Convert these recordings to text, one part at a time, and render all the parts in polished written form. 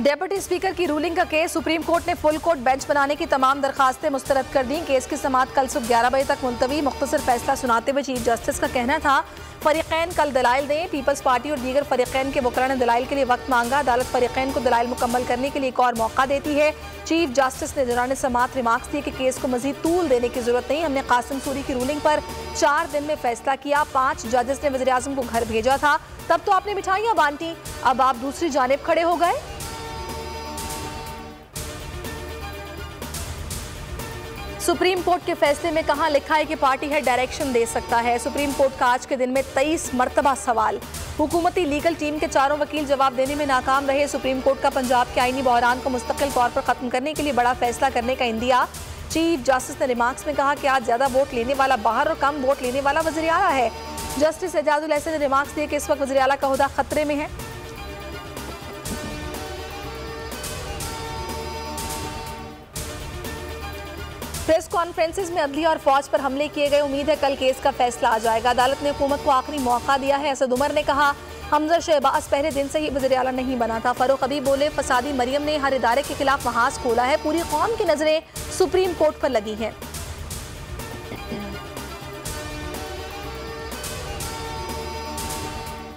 Deputy speaker की ruling का case supreme court ने फुल कोर्ट बेंच बनाने की तमाम दरखास्तें मुस्तरद कर दी। केस की समाअत कल सुबह 11 बजे तक मुलतवी। मुख्तसर फैसला सुनाते हुए चीफ जस्टिस का कहना था फरीकैन कल दलाइल दें। पीपल्स पार्टी और दीगर फरीकैन के वकला ने दलाइल के लिए वक्त मांगा। अदालत फरीकैन को दलाइल मुकम्मल करने के लिए एक और मौका देती है। चीफ जस्टिस ने दौरान समाअत रिमार्क्स दिए कि केस को मजीद तूल देने की जरूरत नहीं। हमने कासिम सूरी की रूलिंग पर 4 दिन में फैसला किया। 5 जजेस ने वज़ीर आज़म को घर भेजा था, तब तो आपने मिठाइयाँ बांटी, अब आप दूसरी जानिब खड़े हो गए। सुप्रीम कोर्ट के फैसले में कहां लिखा है कि पार्टी हेड डायरेक्शन दे सकता है। सुप्रीम कोर्ट का आज के दिन में 23 मरतबा सवाल। हुकूमती लीगल टीम के चारों वकील जवाब देने में नाकाम रहे। सुप्रीम कोर्ट का पंजाब के आईनी बहरान को मुस्तकिल तौर पर खत्म करने के लिए बड़ा फैसला करने का इंदिया। चीफ जस्टिस ने रिमार्क्स में कहा कि आज ज्यादा वोट लेने वाला बाहर और कम वोट लेने वाला वज़ीर आला है। जस्टिस एजाजुल हसन ने रिमार्क्स दिए कि इस वक्त वज़ीर आला का ओहदा खतरे में है। प्रेस कॉन्फ्रेंसेस में अदलिया और फौज पर हमले किए गए। उम्मीद है कल केस का फैसला आ जाएगा। अदालत ने हुकूमत को आखिरी मौका दिया है। असद उमर ने कहा हमजा शहबाज पहले दिन से ही वज़ीर आला नहीं बना था। फरूक हबीब बोले फसादी मरियम ने हर इदारे के खिलाफ महाज खोला है। पूरी कौम की नजरें सुप्रीम कोर्ट पर लगी हैं।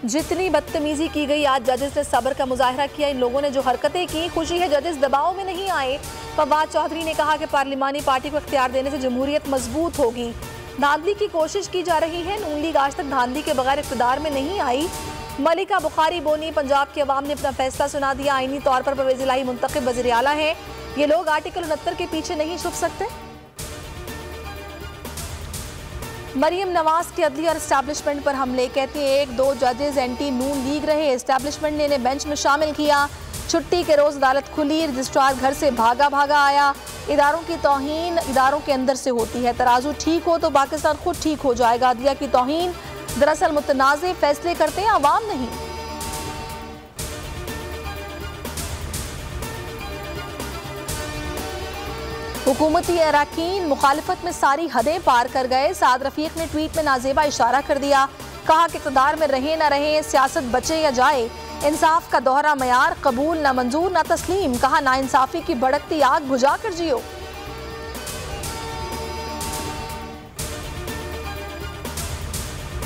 जितनी बदतमीजी की गई, आज जजेस ने सब्र का मुजाहरा किया। इन लोगों ने जो हरकतें की, खुशी है जजेस दबाव में नहीं आए। फवाद चौधरी ने कहा कि पार्लिमानी पार्टी को इख्तियार देने से जमहूरियत मजबूत होगी। धांधली की कोशिश की जा रही है। नून लीग आज तक धांधली के बगैर इख्तियार में नहीं आई। मलिका बुखारी बोनी पंजाब के अवाम ने अपना फैसला सुना दिया। आईनी तौर पर परवेज़ इलाही मुंतखब वज़ीर आला है। ये लोग आर्टिकल 69 के पीछे नहीं छुप सकते। मरियम नवाज के अदलिया और एस्टैब्लिशमेंट पर हमले। कहते हैं 1-2 जजेस एंटी नून लीग रहे। एस्टैब्लिशमेंट ने इन्हें बेंच में शामिल किया। छुट्टी के रोज अदालत खुली। रजिस्ट्रार घर से भागा आया। इदारों की तौहीन इदारों के अंदर से होती है। तराजू ठीक हो तो पाकिस्तान खुद ठीक हो जाएगा। अदलिया की तौहीन दरअसल मुतनाज़े फैसले करते हैं, अवाम नहीं। हुकूमती अरकान मुखालिफत में सारी हदें पार कर गए। साद रफीक ने ट्वीट में नाजेबा इशारा कर दिया। कहा कि इक़्तिदार में रहे न रहे, सियासत बचे या जाए, इंसाफ का दोहरा मयार कबूल न मंजूर न तस्लीम। कहा नाइंसाफी की भड़कती आग बुझा कर जियो।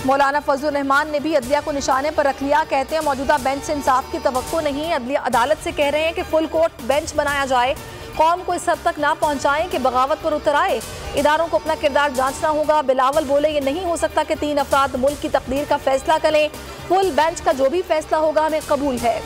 मौलाना फजलुर रहमान ने भी अदलिया को निशाने पर रख लिया। कहते हैं मौजूदा बेंच से इंसाफ की तवक्को नहीं। अदलिया अदालत से कह रहे हैं कि फुल कोर्ट बेंच बनाया जाए। कौम को इस हद तक ना पहुंचाएं कि बगावत पर उतर आए। इदारों को अपना किरदार जांचना होगा। बिलावल बोले ये नहीं हो सकता कि 3 अफराद मुल्क की तकदीर का फैसला करें। फुल बेंच का जो भी फैसला होगा हमें कबूल है।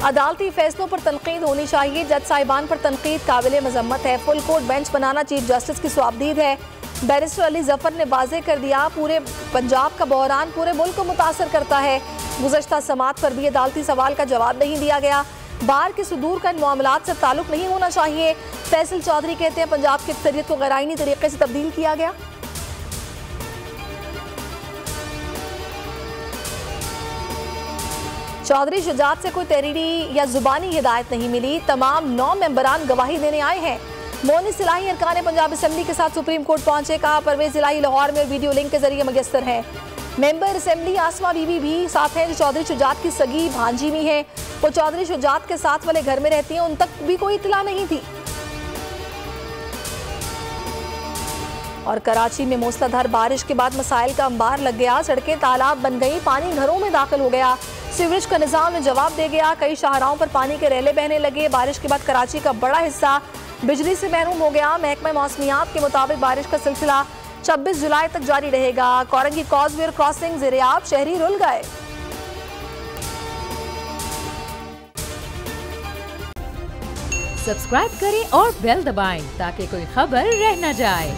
अदालती फैसलों पर तनकीद होनी चाहिए। जज साहिबान पर तनकीद काबिल मजम्मत है। फुल कोर्ट बेंच बनाना चीफ जस्टिस की स्वाबदीद है। बैरिस्टर अली जफर ने वाज़े कर दिया पूरे पंजाब का बहरान पूरे मुल्क को मुतासर करता है। गुज़श्ता समाअत पर भी अदालती सवाल का जवाब नहीं दिया गया। बार के सुदूर का इन मामलात से ताल्लुक नहीं होना चाहिए। फैसल चौधरी कहते हैं पंजाब की अक्सरियत को गैर-आईनी तरीके से तब्दील किया गया। चौधरी शुजात से कोई तहरीरी या जुबानी हिदायत नहीं मिली। तमाम 9 मेंबरान गवाही देने आए हैं। मोनी सिलाही अरकान पंजाब असम्बली के साथ सुप्रीम कोर्ट पहुंचे। कहा परवेज़ इलाही लाहौर में और वीडियो लिंक के जरिए मुयस्सर है। मेंबर असम्बली आसमा बीबी भी साथ हैं, जो चौधरी शुजात की सगी भांजी भी हैं। वो चौधरी शुजात के साथ वाले घर में रहती हैं, उन तक भी कोई इत्तला नहीं थी। और कराची में मूसलाधार बारिश के बाद मसाइल का अंबार लग गया। सड़कें तालाब बन गई, पानी घरों में दाखिल हो गया। सीवरेज का निजाम में जवाब दे गया। कई शाहराहों पर पानी के रेले बहने लगे। बारिश के बाद कराची का बड़ा हिस्सा बिजली से महरूम हो गया। महकमा मौसमियात के मुताबिक बारिश का सिलसिला 26 जुलाई तक जारी रहेगा। कोरंगी कॉजवे और क्रॉसिंग ज़ेरे-आब, शहरी रुल गए। सब्सक्राइब करें और बेल दबाएं ताकि कोई खबर रह न जाए।